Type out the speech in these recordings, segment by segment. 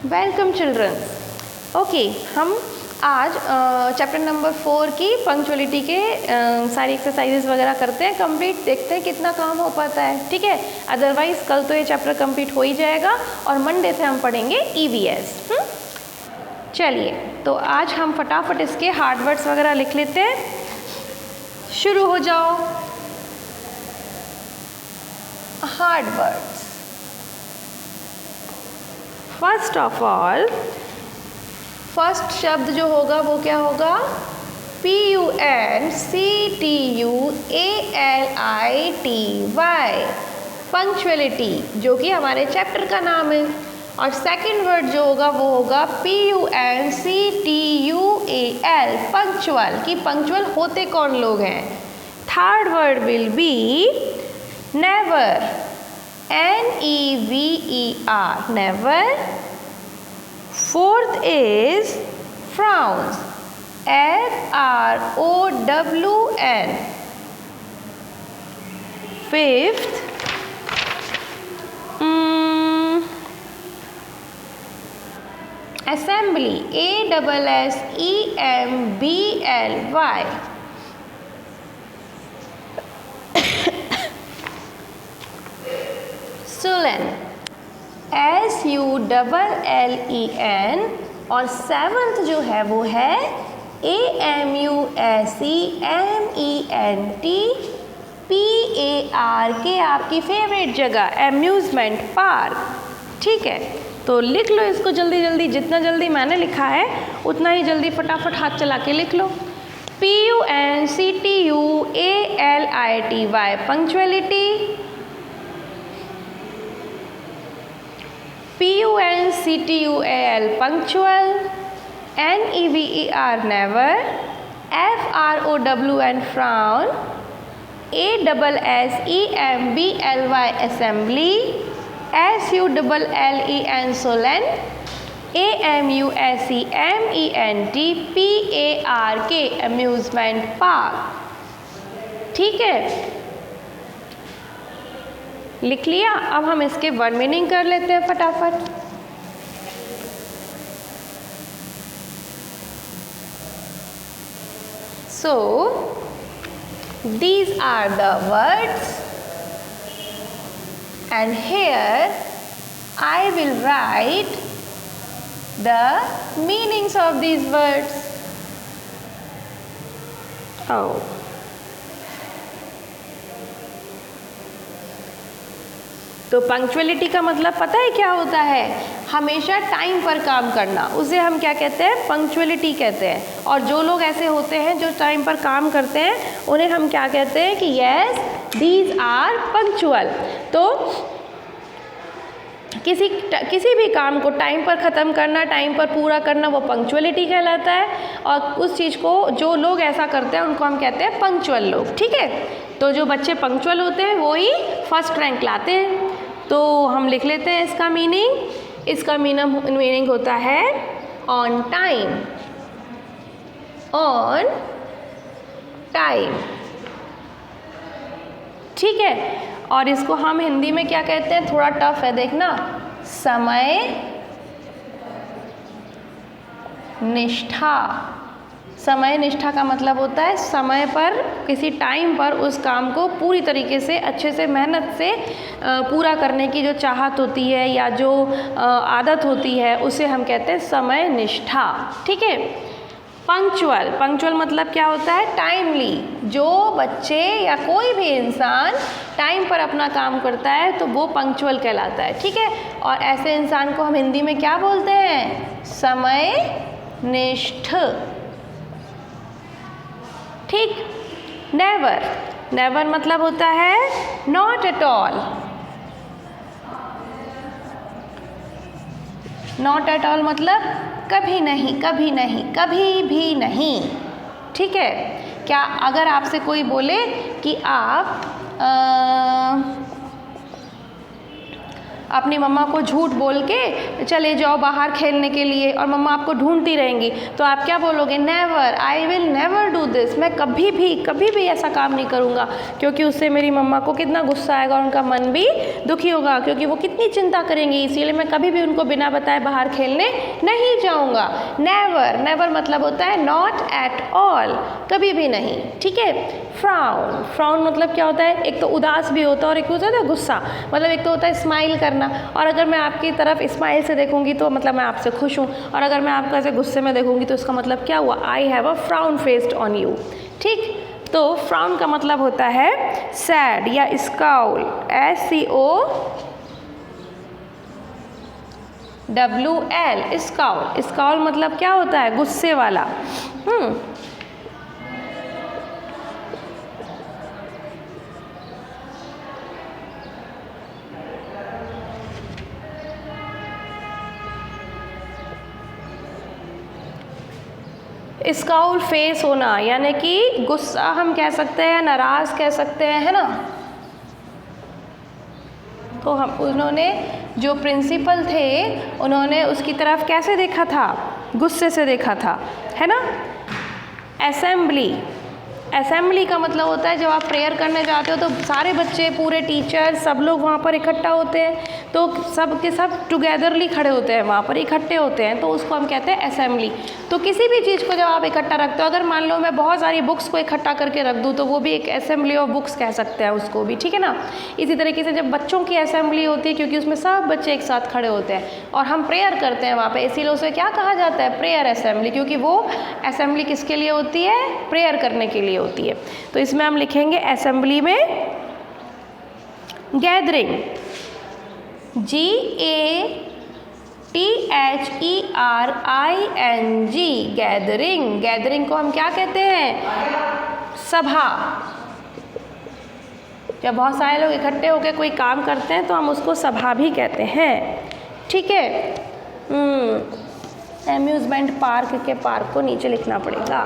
Welcome children. Okay, हम आज chapter number 4 की पंक्चुअलिटी के सारी एक्सरसाइजेस वगैरह करते हैं कंप्लीट, देखते हैं कितना काम हो पाता है। ठीक है, अदरवाइज कल तो ये चैप्टर कंप्लीट हो ही जाएगा और मंडे से हम पढ़ेंगे EVS। चलिए, तो आज हम फटाफट इसके हार्ड वर्ड्स वगैरह लिख लेते हैं। शुरू हो जाओ। Hard words, first of all first शब्द जो होगा वो क्या होगा? PUNCTUALITY, पंक्चुअलिटी, जो कि हमारे चैप्टर का नाम है। और सेकंड वर्ड जो होगा वो होगा PUNCTUAL, पंक्चुअल, कि पंक्चुअल होते कौन लोग हैं। Third word will be never, NEVER, never. Fourth is frowns, FROWN. Fifth, assembly, ASSEMBLY. Sullen, SULLEN. और सेवंथ जो है वो है AMUSEMENT PARK, आपकी फेवरेट जगह अम्यूजमेंट पार्क। ठीक है, तो लिख लो इसको जल्दी जल्दी, जितना जल्दी मैंने लिखा है उतना ही जल्दी फटाफट हाथ चला के लिख लो। PUNCTUALITY, punctuality. PUNCTUAL, punctual. NEVER, never. FROWN, frown. ASSEMBLY, assembly. SULLEN, sullen. AMUSEMENT PARK, amusement park. ठीक है, लिख लिया। अब हम इसके वर्ड मीनिंग कर लेते हैं फटाफट। So these are the words and here I will write the meanings of these words. Oh, तो पंक्चुअलिटी का मतलब पता है क्या होता है? हमेशा टाइम पर काम करना, उसे हम क्या कहते हैं? पंक्चुअलिटी कहते हैं। और जो लोग ऐसे होते हैं जो टाइम पर काम करते हैं उन्हें हम क्या कहते हैं? कि यस, दीज आर पंक्चुअल। तो किसी भी काम को टाइम पर ख़त्म करना, टाइम पर पूरा करना, वो पंक्चुअलिटी कहलाता है। और उस चीज़ को जो लोग ऐसा करते हैं उनको हम कहते हैं पंक्चुअल लोग। ठीक है, तो जो बच्चे पंक्चुअल होते हैं वो ही फर्स्ट रैंक लाते हैं। तो हम लिख लेते हैं इसका मीनिंग। इसका मीनिंग होता है ऑन टाइम, ऑन टाइम। ठीक है, और इसको हम हिंदी में क्या कहते हैं? थोड़ा टफ है, देखना। समय निष्ठा। समय निष्ठा का मतलब होता है समय पर, किसी टाइम पर उस काम को पूरी तरीके से अच्छे से मेहनत से पूरा करने की जो चाहत होती है या जो आदत होती है उसे हम कहते हैं समय निष्ठा। ठीक है, पंक्चुअल, पंक्चुअल मतलब क्या होता है? टाइमली। जो बच्चे या कोई भी इंसान टाइम पर अपना काम करता है तो वो पंक्चुअल कहलाता है। ठीक है, और ऐसे इंसान को हम हिंदी में क्या बोलते हैं? समय निष्ठ। ठीक। नेवर, नेवर मतलब होता है not at all. Not at all मतलब कभी नहीं, कभी नहीं, कभी भी नहीं। ठीक है, क्या अगर आपसे कोई बोले कि आप अपनी मम्मा को झूठ बोल के चले जाओ बाहर खेलने के लिए और मम्मा आपको ढूंढती रहेंगी, तो आप क्या बोलोगे? Never, I will never do this, मैं कभी भी ऐसा काम नहीं करूँगा, क्योंकि उससे मेरी मम्मा को कितना गुस्सा आएगा और उनका मन भी दुखी होगा, क्योंकि वो कितनी चिंता करेंगी, इसीलिए मैं कभी भी उनको बिना बताए बाहर खेलने नहीं जाऊँगा। नेवर, नेवर मतलब होता है नॉट एट ऑल, कभी भी नहीं, ठीक है। फ्राउन, फ्राउन मतलब क्या होता है? एक तो उदास भी होता है और एक होता है गुस्सा, मतलब एक तो होता है स्माइल करना, और अगर मैं आपकी तरफ स्माइल से देखूंगी तो मतलब मैं आपसे खुश हूँ, और अगर मैं आपको ऐसे गुस्से में देखूंगी तो इसका मतलब क्या हुआ? I have a frown faced on you, ठीक। तो फ्राउन का मतलब होता है सैड या स्काउल, SCOWL, स्काउल। स्काउल मतलब क्या होता है? गुस्से वाला। स्काउल फेस होना यानी कि गुस्सा हम कह सकते हैं, नाराज़ कह सकते हैं, है ना। तो हम उन्होंने जो प्रिंसिपल थे उन्होंने उसकी तरफ कैसे देखा था? गुस्से से देखा था, है ना। असेंबली, असेंबली का मतलब होता है जब आप प्रेयर करने जाते हो तो सारे बच्चे, पूरे टीचर, सब लोग वहाँ पर इकट्ठा होते हैं, तो सब के सब टुगेदरली खड़े होते हैं, वहाँ पर इकट्ठे होते हैं, तो उसको हम कहते हैं असेंबली। तो किसी भी चीज़ को जब आप इकट्ठा रखते हो, अगर मान लो मैं बहुत सारी बुक्स को इकट्ठा करके रख दूँ तो वो भी एक असेंबली ऑफ बुक्स कह सकते हैं उसको भी, ठीक है ना। इसी तरीके से जब बच्चों की असेंबली होती है, क्योंकि उसमें सब बच्चे एक साथ खड़े होते हैं और हम प्रेयर करते हैं वहाँ पर, इसीलिए उसे क्या कहा जाता है? प्रेयर असेंबली, क्योंकि वो असेंबली किसके लिए होती है? प्रेयर करने के लिए होती है। तो इसमें हम लिखेंगे असेंबली में गैदरिंग, GATHERING, गैदरिंग। गैदरिंग को हम क्या कहते हैं? सभा। जब बहुत सारे लोग इकट्ठे होकर कोई काम करते हैं तो हम उसको सभा भी कहते हैं, ठीक है। एम्यूजमेंट पार्क के पार्क को नीचे लिखना पड़ेगा,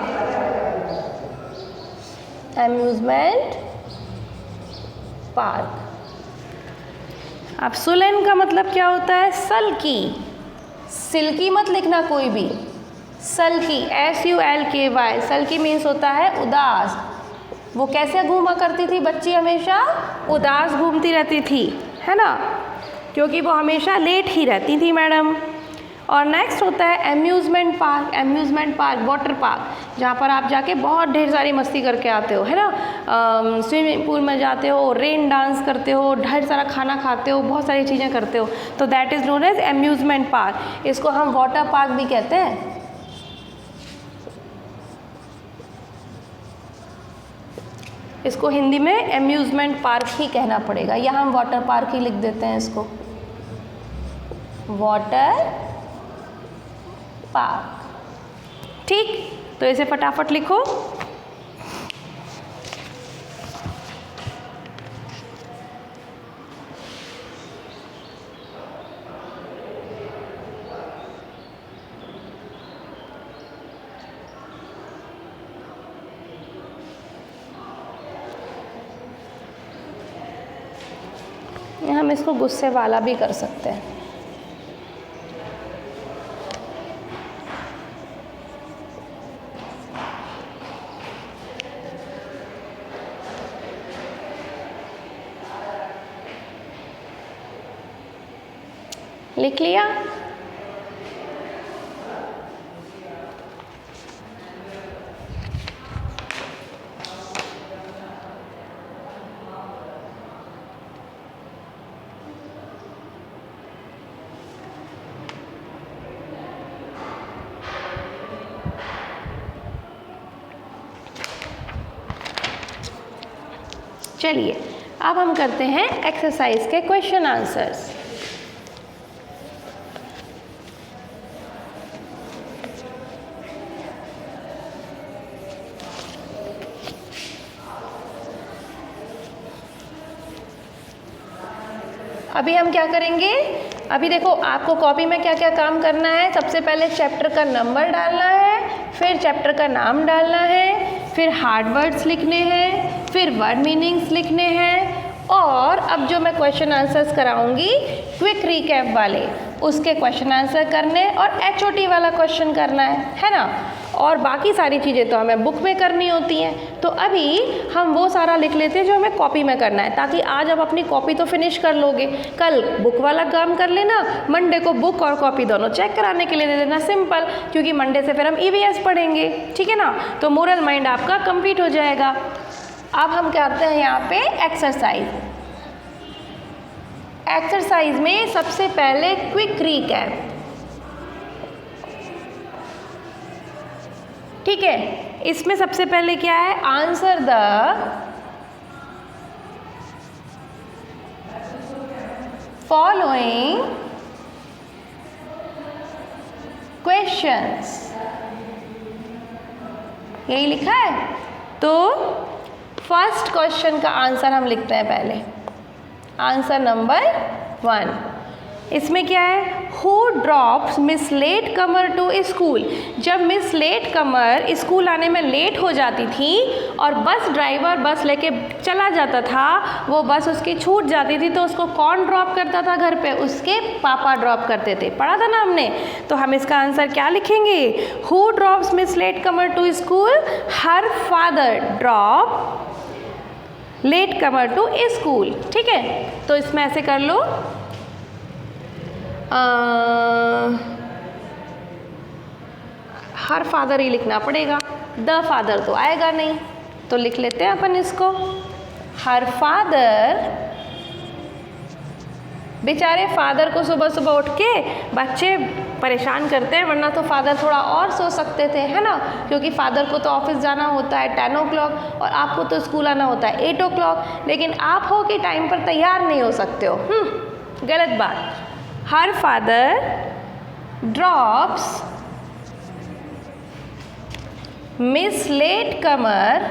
एम्यूजमेंट पार्क। अब सुलेन का मतलब क्या होता है? सल्की। सिल्की मत लिखना कोई भी, सल्की, SULKY। सल्की मीन्स होता है उदास। वो कैसे घूमा करती थी बच्ची? हमेशा उदास घूमती रहती थी, है ना, क्योंकि वो हमेशा लेट ही रहती थी मैडम। और नेक्स्ट होता है amusement park. Amusement park, water park, जहाँ पर आप जाके बहुत ढेर सारी मस्ती करके आते हो, है ना। स्विमिंग पूल में जाते हो, रेन डांस करते हो, ढेर सारा खाना खाते हो, बहुत सारी चीज़ें करते हो, तो that is known as amusement park. इसको हम वाटर पार्क भी कहते हैं। इसको हिंदी में एम्यूज़मेंट पार्क ही कहना पड़ेगा, या हम वाटर पार्क ही लिख देते हैं इसको, वाटर पार्क, ठीक। तो इसे फटाफट लिखो। हम इसको गुस्से वाला भी कर सकते हैं। लिख लिया? चलिए अब हम करते हैं एक्सरसाइज के क्वेश्चन आंसर्स। अभी हम क्या करेंगे? अभी देखो आपको कॉपी में क्या क्या काम करना है। सबसे पहले चैप्टर का नंबर डालना है, फिर चैप्टर का नाम डालना है, फिर हार्ड वर्ड्स लिखने हैं, फिर वर्ड मीनिंग्स लिखने हैं, और अब जो मैं क्वेश्चन आंसर्स कराऊंगी क्विक रिकैप वाले, उसके क्वेश्चन आंसर करने और HOT वाला क्वेश्चन करना है ना। और बाकी सारी चीज़ें तो हमें बुक में करनी होती हैं। तो अभी हम वो सारा लिख लेते हैं जो हमें कॉपी में करना है, ताकि आज आप अपनी कॉपी तो फिनिश कर लोगे, कल बुक वाला काम कर लेना, मंडे को बुक और कॉपी दोनों चेक कराने के लिए दे देना, सिंपल, क्योंकि मंडे से फिर हम EVS पढ़ेंगे, ठीक है ना। तो मोरल माइंड आपका कंप्लीट हो जाएगा। अब हम करते हैं यहाँ पे एक्सरसाइज। एक्सरसाइज में सबसे पहले क्विक रिकैप, ठीक है। इसमें सबसे पहले क्या है, आंसर द फॉलोइंग क्वेश्चंस, यही लिखा है। तो फर्स्ट क्वेश्चन का आंसर हम लिखते हैं पहले, आंसर नंबर 1। इसमें क्या है, who drops miss latecomer to school. जब मिस लेट कमर स्कूल आने में लेट हो जाती थी और बस ड्राइवर बस लेके चला जाता था, वो बस उसकी छूट जाती थी, तो उसको कौन ड्रॉप करता था घर पे, उसके पापा ड्रॉप करते थे, पढ़ा था ना हमने। तो हम इसका आंसर क्या लिखेंगे, who drops miss latecomer to school, her father drop latecomer to school, ठीक है। तो इसमें ऐसे कर लो, हर फादर ही लिखना पड़ेगा, द फादर तो आएगा नहीं, तो लिख लेते हैं अपन इसको, हर फादर। बेचारे फादर को सुबह सुबह उठ के बच्चे परेशान करते हैं, वरना तो फादर थोड़ा और सो सकते थे, है ना, क्योंकि फादर को तो ऑफिस जाना होता है 10 o'clock और आपको तो स्कूल आना होता है 8 o'clock, लेकिन आप हो कि टाइम पर तैयार नहीं हो सकते हो, गलत बात। Her father drops miss latecomer,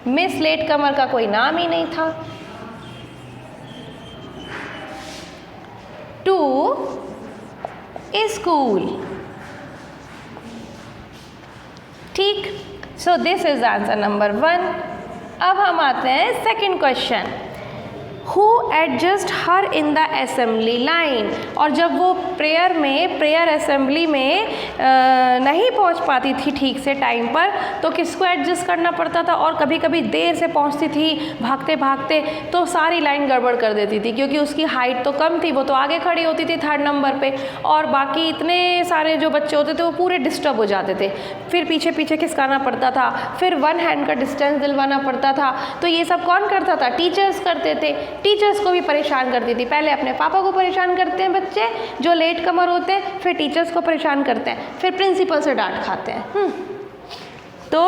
Miss latecomer का कोई नाम ही नहीं था, टू स्कूल, ठीक। So this is answer number 1। अब हम आते हैं second question, who adjust her in the assembly line. और जब वो प्रेयर असेंबली में नहीं पहुंच पाती थी ठीक से टाइम पर, तो किसको एडजस्ट करना पड़ता था, और कभी कभी देर से पहुंचती थी भागते भागते, तो सारी लाइन गड़बड़ कर देती थी, क्योंकि उसकी हाइट तो कम थी, वो तो आगे खड़ी होती थी 3rd नंबर पे, और बाकी इतने सारे जो बच्चे होते थे वो पूरे डिस्टर्ब हो जाते थे, फिर पीछे पीछे खिसकाना पड़ता था, फिर 1 हैंड का डिस्टेंस दिलवाना पड़ता था। तो ये सब कौन करता था, टीचर्स करते थे। टीचर्स को भी परेशान करती थी, पहले अपने पापा को परेशान करते हैं बच्चे जो लेट कमर होते हैं, फिर टीचर्स को परेशान करते हैं, फिर प्रिंसिपल से डांट खाते हैं। तो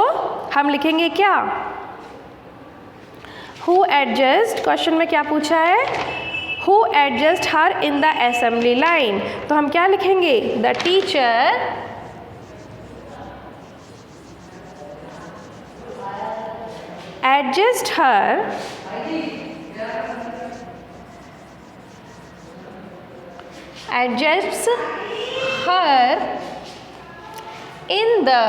हम लिखेंगे क्या, हु एडजस्ट, क्वेश्चन में क्या पूछा है, who adjust her in the assembly line. तो हम क्या लिखेंगे, the teacher adjust her adjusts her in the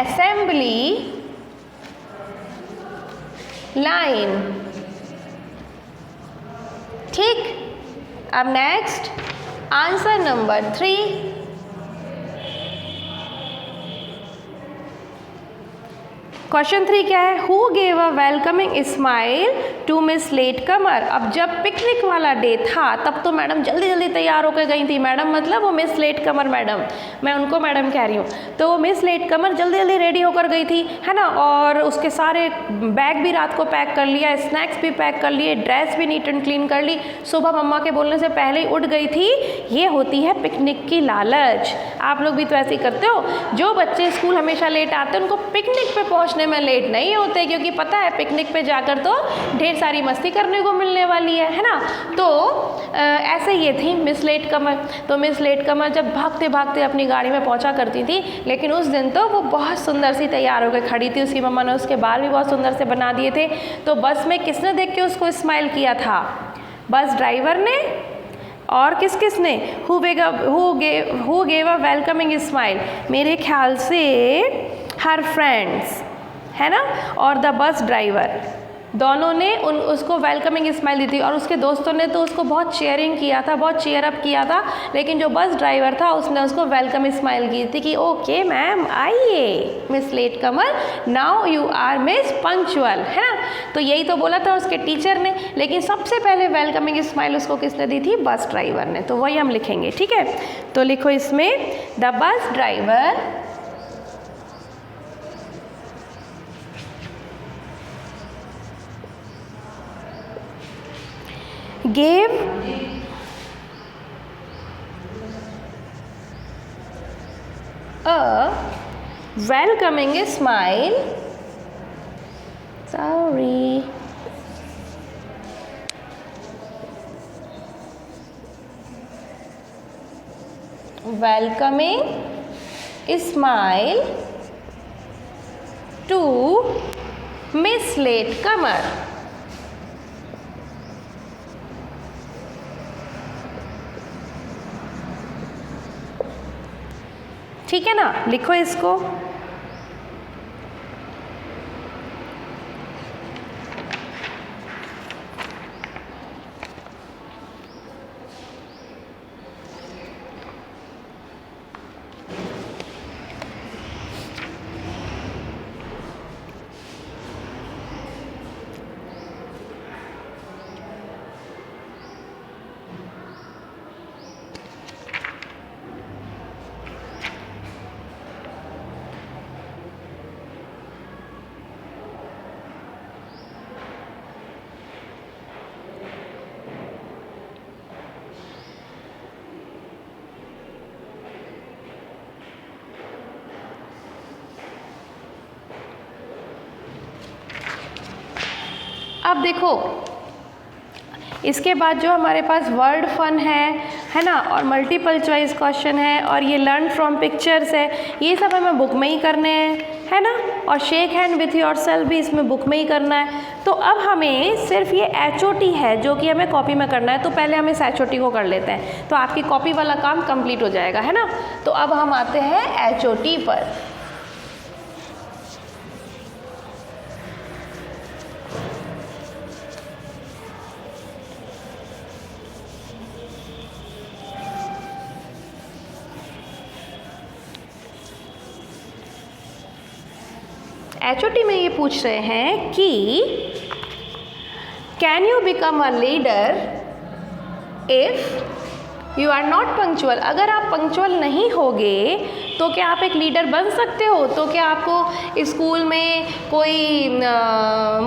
assembly line, ठीक। अब नेक्स्ट आंसर नंबर 3, क्वेश्चन 3 क्या है, who gave a welcoming smile to Miss latecomer. अब जब पिकनिक वाला डे था तब तो मैडम जल्दी जल्दी तैयार होकर गई थी, मैडम मतलब वो मिस लेट कमर मैडम, मैं उनको मैडम कह रही हूँ, तो वो मिस लेट कमर जल्दी जल्दी रेडी होकर गई थी, है ना, और उसके सारे बैग भी रात को पैक कर लिया, स्नैक्स भी पैक कर लिए, ड्रेस भी नीट एंड क्लीन कर ली, सुबह मम्मा के बोलने से पहले ही उठ गई थी। ये होती है पिकनिक की लालच। आप लोग भी तो ऐसे ही करते हो, जो बच्चे स्कूल हमेशा लेट आते हैं उनको पिकनिक पे पहुँचने में लेट नहीं होते, क्योंकि पता है पिकनिक पे जाकर तो ढेर सारी मस्ती करने को मिलने वाली है ना। तो ऐसे ये थी मिस लेट कमर। तो मिस लेट कमर जब भागते भागते अपनी गाड़ी में पहुंचा करती थी, लेकिन उस दिन तो वो बहुत सुंदर सी तैयार होकर खड़ी थी, उसकी मम्मा ने उसके बाल भी बहुत सुंदर से बना दिए थे। तो बस में किसने देख के उसको स्माइल किया था, बस ड्राइवर ने, और किसने, who gave a welcoming smile. मेरे ख्याल से हर फ्रेंड्स, है ना, और द बस ड्राइवर, दोनों ने उसको वेलकमिंग स्माइल दी थी। और उसके दोस्तों ने तो उसको बहुत चेयरिंग किया था, बहुत चेयर अप किया था, लेकिन जो बस ड्राइवर था उसने उसको वेलकम स्माइल की थी कि ओके मैम आइए, miss latecomer, now you are miss punctual, है ना। तो यही तो बोला था उसके टीचर ने, लेकिन सबसे पहले वेलकमिंग स्माइल उसको किसने दी थी? बस ड्राइवर ने। तो वही हम लिखेंगे, ठीक है। तो लिखो इसमें the bus driver gave a welcoming smile, welcoming smile to Miss Latecomer. ठीक है ना, लिखो इसको। अब देखो इसके बाद जो हमारे पास वर्ड फन है ना, और मल्टीपल चॉइस क्वेश्चन है, और ये लर्न फ्रॉम पिक्चर्स है, ये सब हमें बुक में ही करने हैं, है ना। और शेक हैंड विथ योरसेल्फ भी इसमें बुक में ही करना है। तो अब हमें सिर्फ ये HOT है जो कि हमें कॉपी में करना है, तो पहले हम इस HOT को कर लेते हैं, तो आपकी कॉपी वाला काम कंप्लीट हो जाएगा, है ना। तो अब हम आते हैं HOT पर। HOT में ये पूछ रहे हैं कि can you become a leader if you are not punctual. अगर आप पंक्चुअल नहीं होगे तो क्या आप एक लीडर बन सकते हो? तो क्या आपको स्कूल में कोई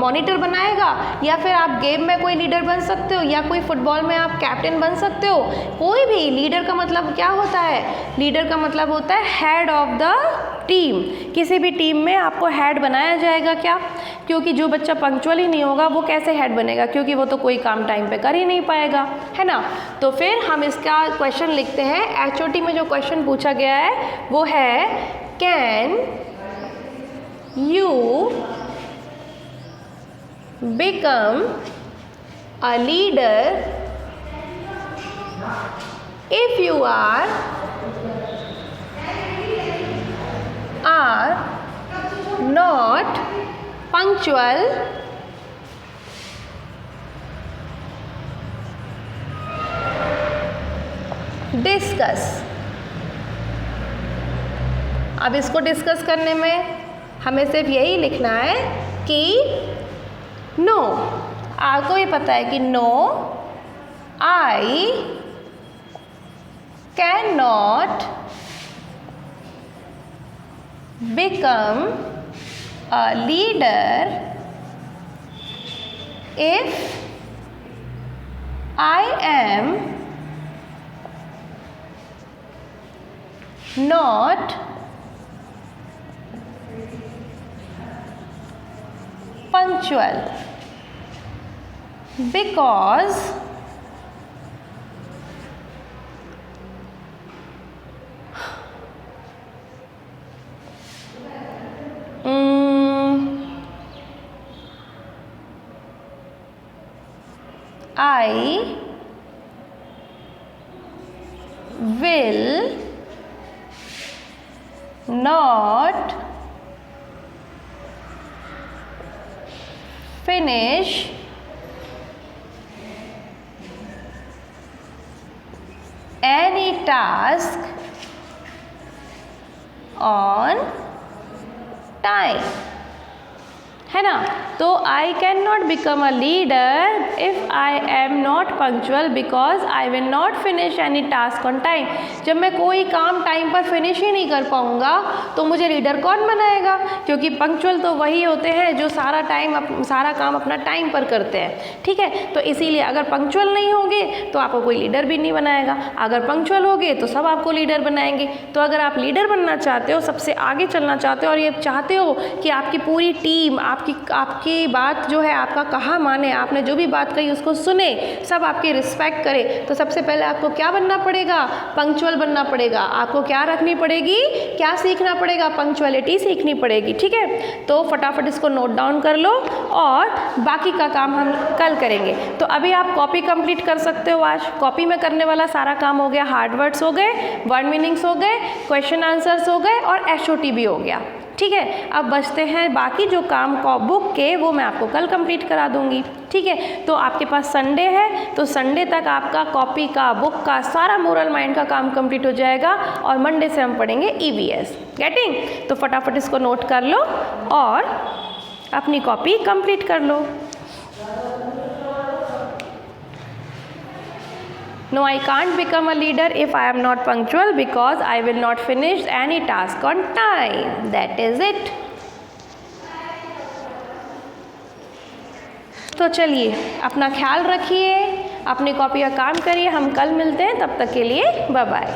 मॉनिटर बनाएगा, या फिर आप गेम में कोई लीडर बन सकते हो, या कोई फुटबॉल में आप कैप्टन बन सकते हो। कोई भी लीडर का मतलब क्या होता है? लीडर का मतलब होता है हेड ऑफ द टीम। किसी भी टीम में आपको हेड बनाया जाएगा क्या? क्योंकि जो बच्चा पंक्चुअल ही नहीं होगा वो कैसे हेड बनेगा, क्योंकि वो तो कोई काम टाइम पे कर ही नहीं पाएगा, है ना। तो फिर हम इसका क्वेश्चन लिखते हैं। HOT में जो क्वेश्चन पूछा गया है वो है can you become a leader if you are not punctual discuss। अब इसको डिस्कस करने में हमें सिर्फ यही लिखना है कि नो, आपको ये पता है कि no I can not become a leader if I am not punctual, because I will not finish any task on time, है ना। तो आई can not become a leader if I am not punctual because I will not finish any task on time. जब मैं कोई काम time पर finish ही नहीं कर पाऊँगा तो मुझे लीडर कौन बनाएगा, क्योंकि पंक्चुअल तो वही होते हैं जो सारा काम अपना टाइम पर करते हैं, ठीक है। तो इसीलिए अगर पंक्चुअल नहीं होंगे तो आपको कोई लीडर भी नहीं बनाएगा, अगर पंक्चुअल होगे तो सब आपको लीडर बनाएंगे। तो अगर आप लीडर बनना चाहते हो, सबसे आगे चलना चाहते हो और ये चाहते हो कि आपकी पूरी टीम आपकी बात जो है आपका कहा माने, आपने जो भी बात कही उसको सुने, सब आपकी रिस्पेक्ट करे, तो सबसे पहले आपको क्या बनना पड़ेगा, पंक्चुअल बनना पड़ेगा। आपको क्या रखनी पड़ेगी, क्या सीखना पड़ेगा, पंक्चुअलिटी सीखनी पड़ेगी, ठीक है। तो फटाफट इसको नोट डाउन कर लो और बाकी का काम हम कल करेंगे। तो अभी आप कॉपी कंप्लीट कर सकते हो। आज कॉपी में करने वाला सारा काम हो गया, हार्ड वर्ड्स हो गए, वर्ड मीनिंग्स हो गए, क्वेश्चन आंसर्स हो गए और SOT भी हो गया, ठीक है। अब बचते हैं बाकी जो काम बुक के, वो मैं आपको कल कंप्लीट करा दूंगी, ठीक है। तो आपके पास संडे है, तो संडे तक आपका कॉपी का, बुक का, सारा मोरल माइंड का काम कंप्लीट हो जाएगा और मंडे से हम पढ़ेंगे EVS। गेटिंग? तो फटाफट इसको नोट कर लो और अपनी कॉपी कंप्लीट कर लो। No, I can't become a leader if I am not punctual because I will not finish any task on time. That is it. तो चलिए अपना ख्याल रखिए, अपनी कॉपी का काम करिए। हम कल मिलते हैं, तब तक के लिए बाय बाय।